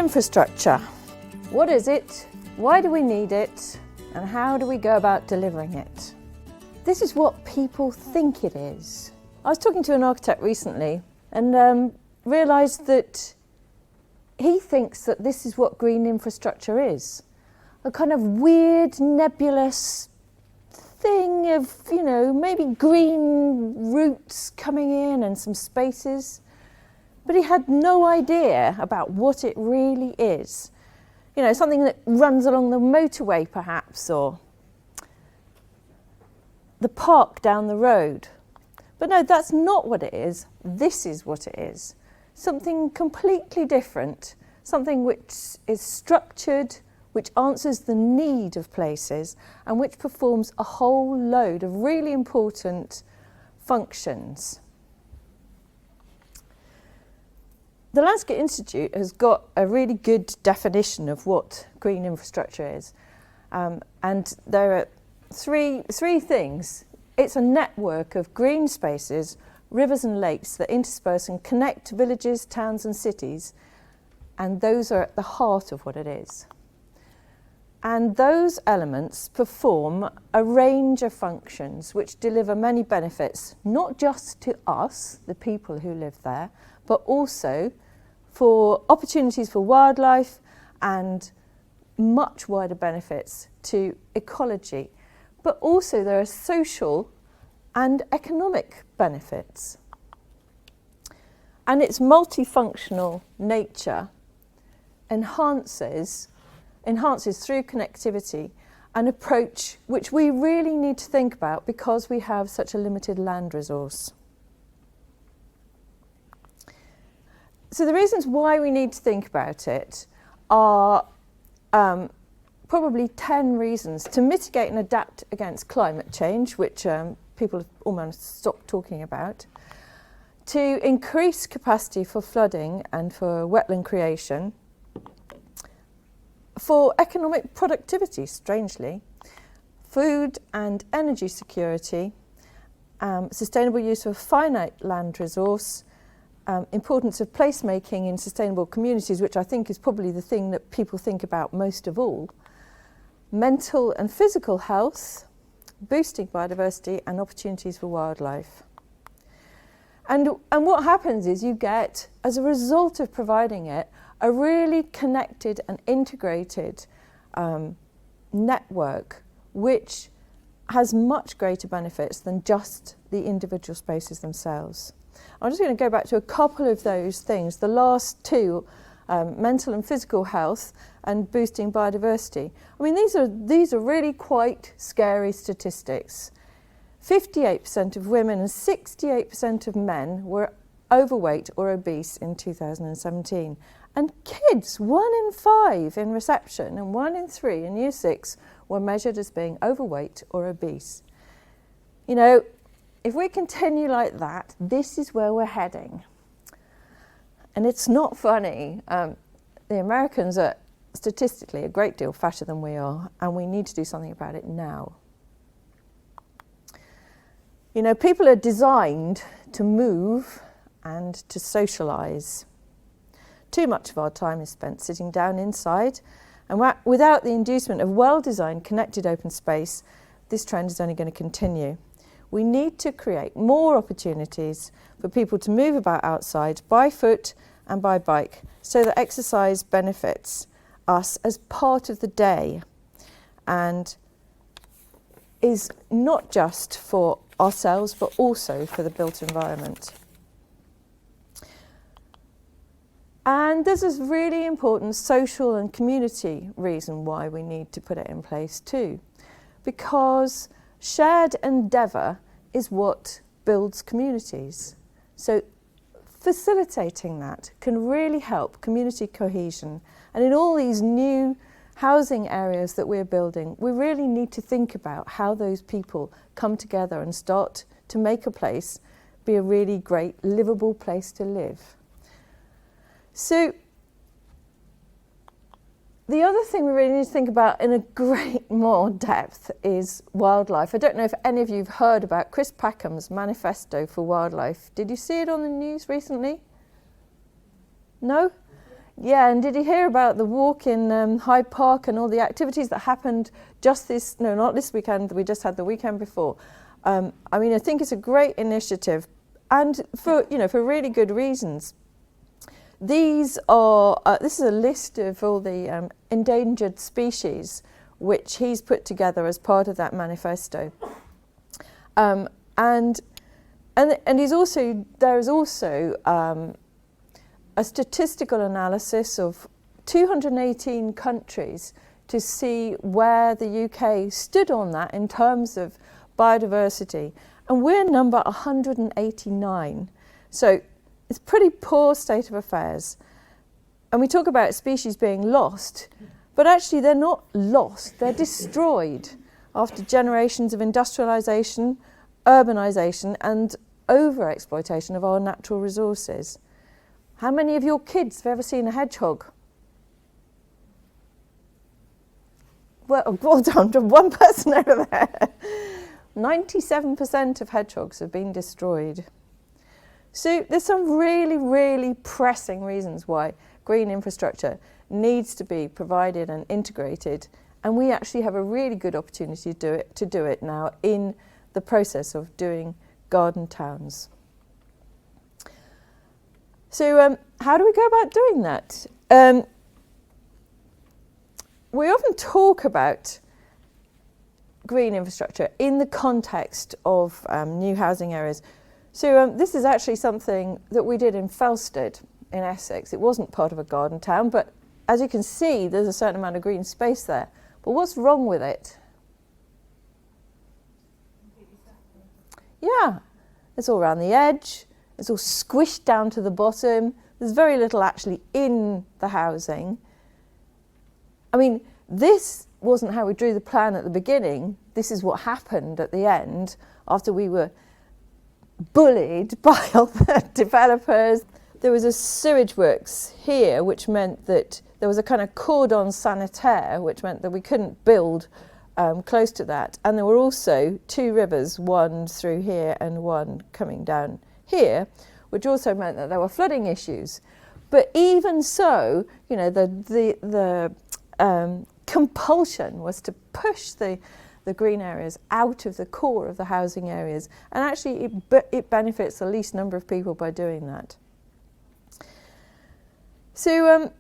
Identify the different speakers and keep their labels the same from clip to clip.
Speaker 1: infrastructure. What is it? Why do we need it? And how do we go about delivering it? This is what people think it is. I was talking to an architect recently and realised that he thinks that this is what green infrastructure is. A kind of weird, nebulous thing of, maybe green roots coming in and some spaces. But he had no idea about what it really is. Something that runs along the motorway perhaps, or the park down the road. But no, that's not what it is. This is what it is. Something completely different, something which is structured, which answers the need of places, and which performs a whole load of really important functions. The Landscape Institute has got a really good definition of what green infrastructure is. And there are three things. It's a network of green spaces, rivers and lakes that intersperse and connect villages, towns and cities. And those are at the heart of what it is. And those elements perform a range of functions which deliver many benefits, not just to us, the people who live there, but also for opportunities for wildlife and much wider benefits to ecology. But also there are social and economic benefits. And its multifunctional nature enhances through connectivity an approach which we really need to think about because we have such a limited land resource. So the reasons why we need to think about it are probably 10 reasons to mitigate and adapt against climate change, which people have almost stopped talking about, to increase capacity for flooding and for wetland creation, for economic productivity, strangely, food and energy security, sustainable use of finite land resource, importance of placemaking in sustainable communities, which I think is probably the thing that people think about most of all, mental and physical health, boosting biodiversity and opportunities for wildlife. And what happens is you get, as a result of providing it, a really connected and integrated network which has much greater benefits than just the individual spaces themselves. I'm just going to go back to a couple of those things. The last two, mental and physical health and boosting biodiversity. I mean, these are really quite scary statistics. 58% of women and 68% of men were overweight or obese in 2017. And kids, 1 in 5 in reception and 1 in 3 in Year 6 were measured as being overweight or obese. If we continue like that, this is where we're heading. And it's not funny. The Americans are statistically a great deal fatter than we are, and we need to do something about it now. People are designed to move and to socialise. Too much of our time is spent sitting down inside, and without the inducement of well-designed, connected open space, this trend is only going to continue. We need to create more opportunities for people to move about outside by foot and by bike so that exercise benefits us as part of the day and is not just for ourselves but also for the built environment. And there's this really important social and community reason why we need to put it in place too, because shared endeavour is what builds communities. So facilitating that can really help community cohesion. And in all these new housing areas that we're building, we really need to think about how those people come together and start to make a place be a really great, livable place to live. So the other thing we really need to think about in a great more depth is wildlife. I don't know if any of you have heard about Chris Packham's Manifesto for Wildlife. Did you see it on the news recently? No? Yeah, and did you hear about the walk in Hyde Park and all the activities that happened not this weekend, we just had the weekend before. I mean, I think it's a great initiative, and for really good reasons. This is a list of all the endangered species which he's put together as part of that manifesto. And there's also a statistical analysis of 218 countries to see where the UK stood on that in terms of biodiversity. And we're number 189. So it's a pretty poor state of affairs. And we talk about species being lost, but actually they're not lost, they're destroyed after generations of industrialisation, urbanisation and overexploitation of our natural resources. How many of your kids have ever seen a hedgehog? Well done to one person over there. 97% of hedgehogs have been destroyed. So there's some really, really pressing reasons why green infrastructure needs to be provided and integrated, and we actually have a really good opportunity to do it now in the process of doing garden towns. So how do we go about doing that? We often talk about green infrastructure in the context of new housing areas. So this is actually something that we did in Felsted in Essex. It wasn't part of a garden town, but as you can see, there's a certain amount of green space there. But what's wrong with it? Yeah, it's all around the edge. It's all squished down to the bottom. There's very little actually in the housing. I mean, this wasn't how we drew the plan at the beginning. This is what happened at the end after we were bullied by all the developers. There was a sewage works here, which meant that there was a kind of cordon sanitaire, which meant that we couldn't build close to that. And there were also two rivers, one through here and one coming down here, which also meant that there were flooding issues. But even so, you know, the compulsion was to push the green areas out of the core of the housing areas, and actually it benefits the least number of people by doing that. So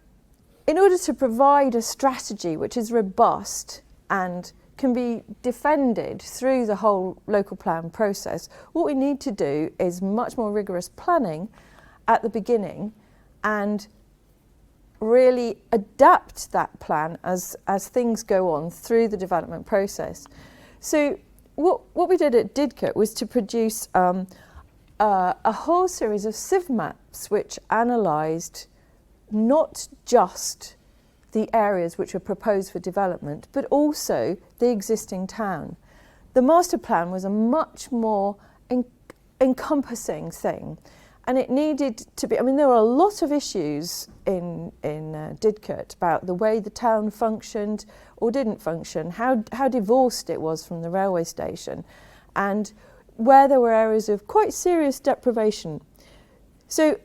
Speaker 1: in order to provide a strategy which is robust and can be defended through the whole local plan process, what we need to do is much more rigorous planning at the beginning and really adapt that plan as things go on through the development process. So what we did at Didcot was to produce a whole series of sieve maps which analysed not just the areas which were proposed for development, but also the existing town. The master plan was a much more encompassing thing, and it needed to be, I mean, there were a lot of issues in Didcot about the way the town functioned or didn't function, how divorced it was from the railway station, and where there were areas of quite serious deprivation. So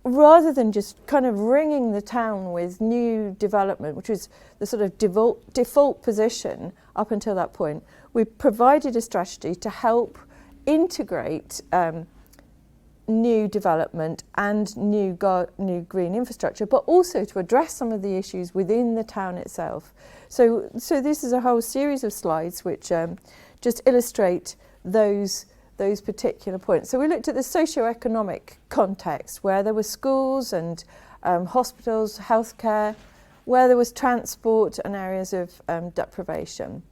Speaker 1: rather than just kind of ringing the town with new development, which was the sort of default position up until that point, we provided a strategy to help integrate new development and new green infrastructure, but also to address some of the issues within the town itself. So this is a whole series of slides which just illustrate those particular points. So we looked at the socio-economic context where there were schools and hospitals, healthcare, where there was transport and areas of deprivation.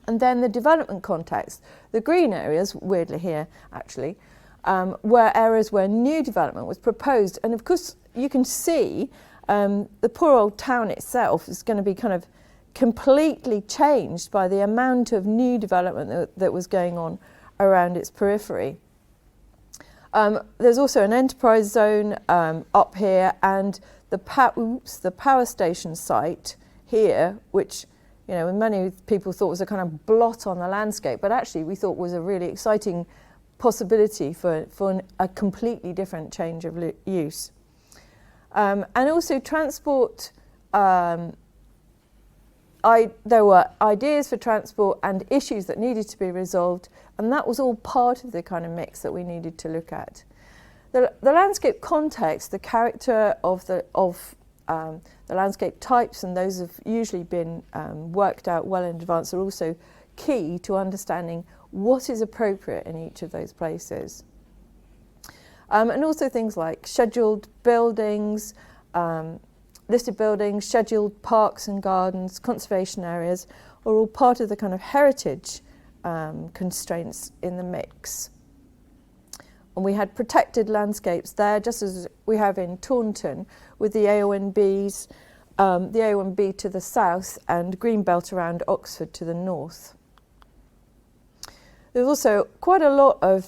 Speaker 1: And then the development context, the green areas, weirdly here actually, were areas where new development was proposed. And of course you can see the poor old town itself is going to be kind of completely changed by the amount of new development that was going on around its periphery. There's also an enterprise zone up here, and the power station site here, which, you know, many people thought was a kind of blot on the landscape, but actually we thought was a really exciting possibility for a completely different change of use. And also transport, there were ideas for transport and issues that needed to be resolved, and that was all part of the kind of mix that we needed to look at. The landscape context, the character of the landscape types, and those have usually been worked out well in advance, are also key to understanding what is appropriate in each of those places. And also things like scheduled buildings, listed buildings, scheduled parks and gardens, conservation areas, are all part of the kind of heritage constraints in the mix. And we had protected landscapes there, just as we have in Taunton, with the AONBs, the AONB to the south and Greenbelt around Oxford to the north. There's also quite a lot of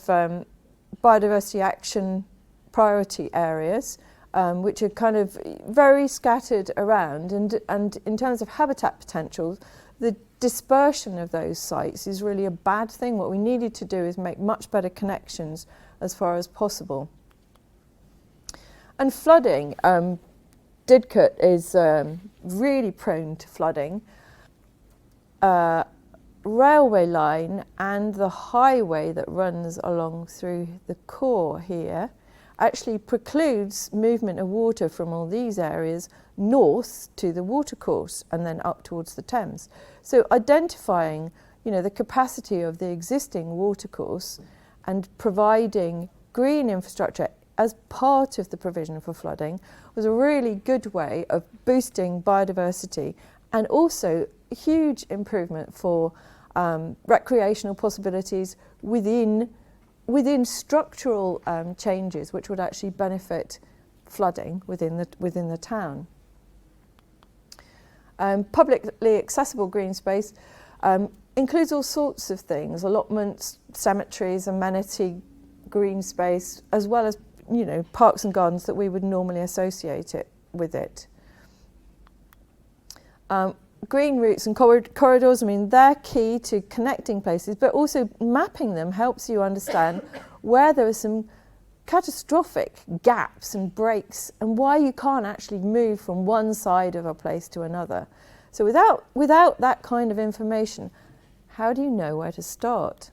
Speaker 1: biodiversity action priority areas, which are kind of very scattered around, and in terms of habitat potential, the dispersion of those sites is really a bad thing. What we needed to do is make much better connections as far as possible. And flooding, Didcot is really prone to flooding. Railway line and the highway that runs along through the core here actually precludes movement of water from all these areas north to the watercourse and then up towards the Thames. So identifying, the capacity of the existing watercourse and providing green infrastructure as part of the provision for flooding was a really good way of boosting biodiversity, and also a huge improvement for recreational possibilities within structural changes which would actually benefit flooding within the town. Publicly accessible green space includes all sorts of things: allotments, cemeteries, amenity green space, as well as parks and gardens that we would normally associate it with it. Green routes and corridors, they're key to connecting places, but also mapping them helps you understand where there are some catastrophic gaps and breaks and why you can't actually move from one side of a place to another. So without that kind of information, how do you know where to start?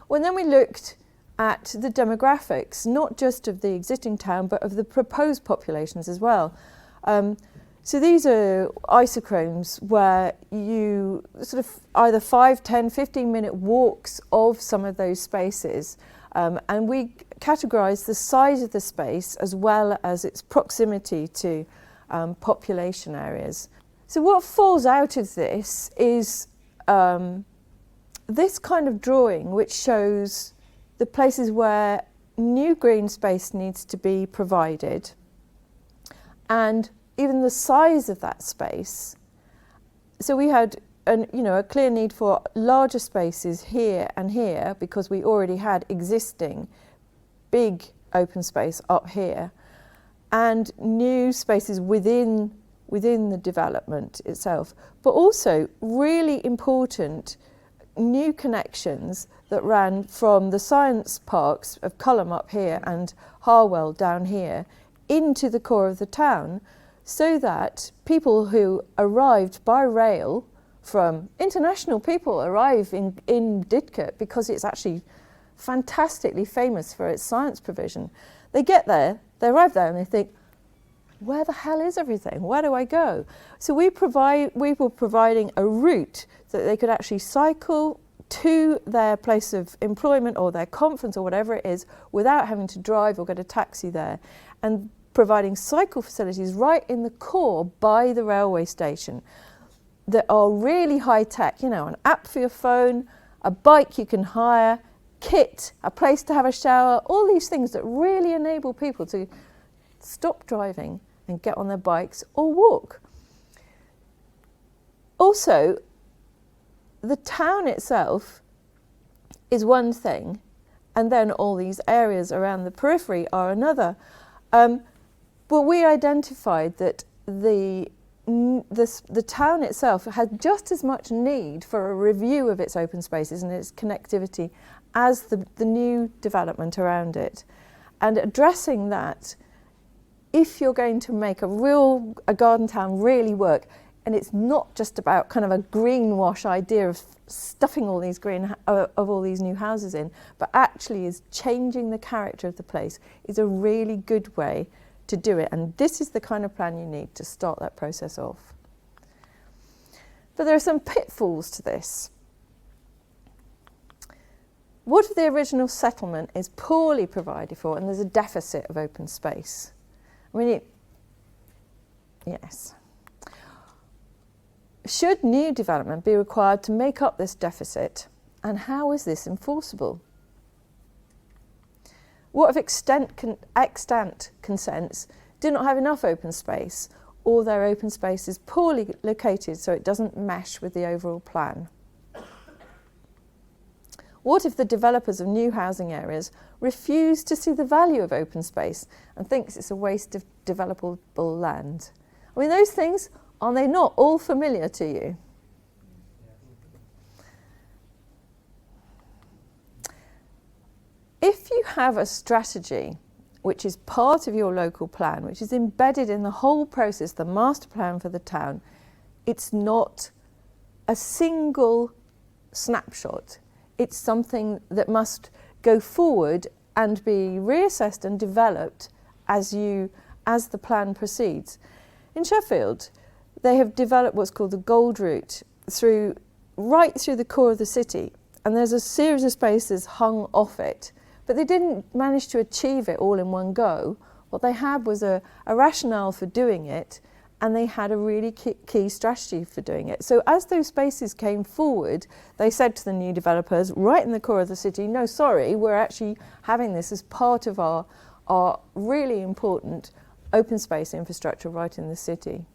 Speaker 1: Well, then we looked at the demographics, not just of the existing town, but of the proposed populations as well. So these are isochrones where you sort of either 5, 10, 15-minute walks of some of those spaces, and we categorise the size of the space as well as its proximity to population areas. So what falls out of this is this kind of drawing, which shows the places where new green space needs to be provided, and even the size of that space. So we had a clear need for larger spaces here and here because we already had existing big open space up here, and new spaces within the development itself, but also really important new connections that ran from the science parks of Cullum up here and Harwell down here into the core of the town, so that people who arrived by rail, from international people arrive in Didcot because it's actually fantastically famous for its science provision. They get there, they arrive there and they think, where the hell is everything? Where do I go? So we were providing a route that they could actually cycle to their place of employment or their conference or whatever it is without having to drive or get a taxi there, and providing cycle facilities right in the core by the railway station that are really high tech, an app for your phone, a bike you can hire, kit, a place to have a shower, all these things that really enable people to stop driving and get on their bikes or walk. Also, the town itself is one thing, and then all these areas around the periphery are another. But we identified that the town itself had just as much need for a review of its open spaces and its connectivity as the new development around it. And addressing that if you're going to make a garden town really work, and it's not just about kind of a greenwash idea of stuffing all these all these new houses in, but actually is changing the character of the place, is a really good way to do it. And this is the kind of plan you need to start that process off. But there are some pitfalls to this. What if the original settlement is poorly provided for and there's a deficit of open space? Yes. Should new development be required to make up this deficit, and how is this enforceable? What if extant consents do not have enough open space, or their open space is poorly located so it doesn't mesh with the overall plan? What if the developers of new housing areas refuse to see the value of open space and thinks it's a waste of developable land? I mean, those things, are they not all familiar to you? If you have a strategy which is part of your local plan, which is embedded in the whole process, the master plan for the town, it's not a single snapshot. It's something that must go forward and be reassessed and developed as the plan proceeds. In Sheffield, they have developed what's called the Gold Route right through the core of the city, and there's a series of spaces hung off it. But they didn't manage to achieve it all in one go. What they had was a rationale for doing it, and they had a really key strategy for doing it. So as those spaces came forward, they said to the new developers, right in the core of the city, no, sorry, we're actually having this as part of our really important open space infrastructure right in the city.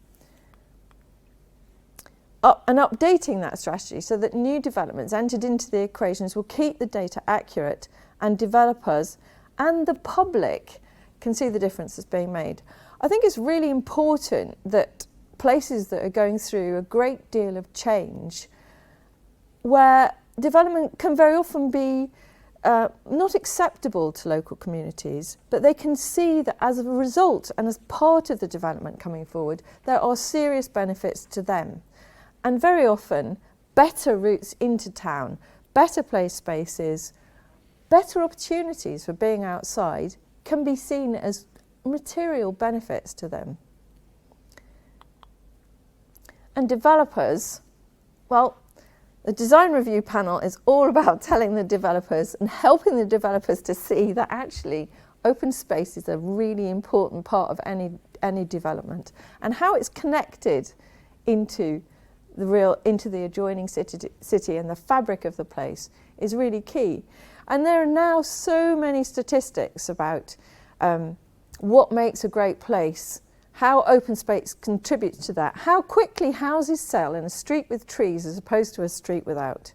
Speaker 1: And updating that strategy so that new developments entered into the equations will keep the data accurate, and developers and the public can see the difference that's being made. I think it's really important that places that are going through a great deal of change, where development can very often be not acceptable to local communities, but they can see that as a result and as part of the development coming forward, there are serious benefits to them. And very often, better routes into town, better play spaces, better opportunities for being outside can be seen as material benefits to them. And developers, well, the design review panel is all about telling the developers and helping the developers to see that actually open space is a really important part of any development, and how it's connected into the adjoining city and the fabric of the place is really key. And there are now so many statistics about what makes a great place, how open space contributes to that, how quickly houses sell in a street with trees as opposed to a street without.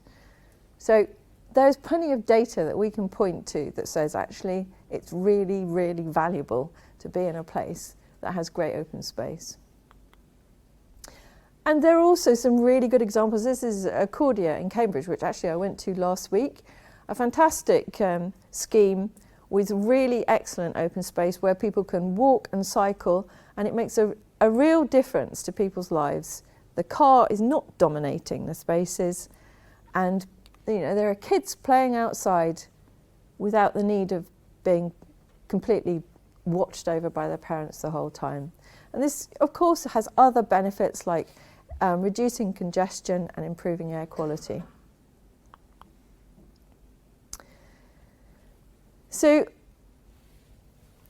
Speaker 1: So there's plenty of data that we can point to that says actually it's really, really valuable to be in a place that has great open space. And there are also some really good examples. This is Cordia in Cambridge, which actually I went to last week. A fantastic scheme with really excellent open space where people can walk and cycle, and it makes a real difference to people's lives. The car is not dominating the spaces, and there are kids playing outside without the need of being completely watched over by their parents the whole time. And this, of course, has other benefits like reducing congestion and improving air quality. So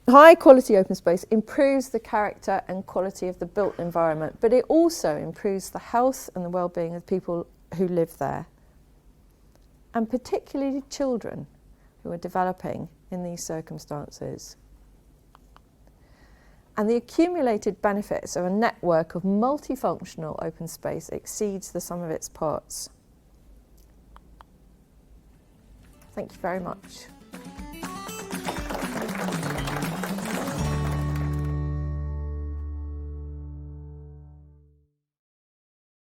Speaker 1: high quality open space improves the character and quality of the built environment, but it also improves the health and the well-being of people who live there, and particularly children who are developing in these circumstances. And the accumulated benefits of a network of multifunctional open space exceeds the sum of its parts. Thank you very much.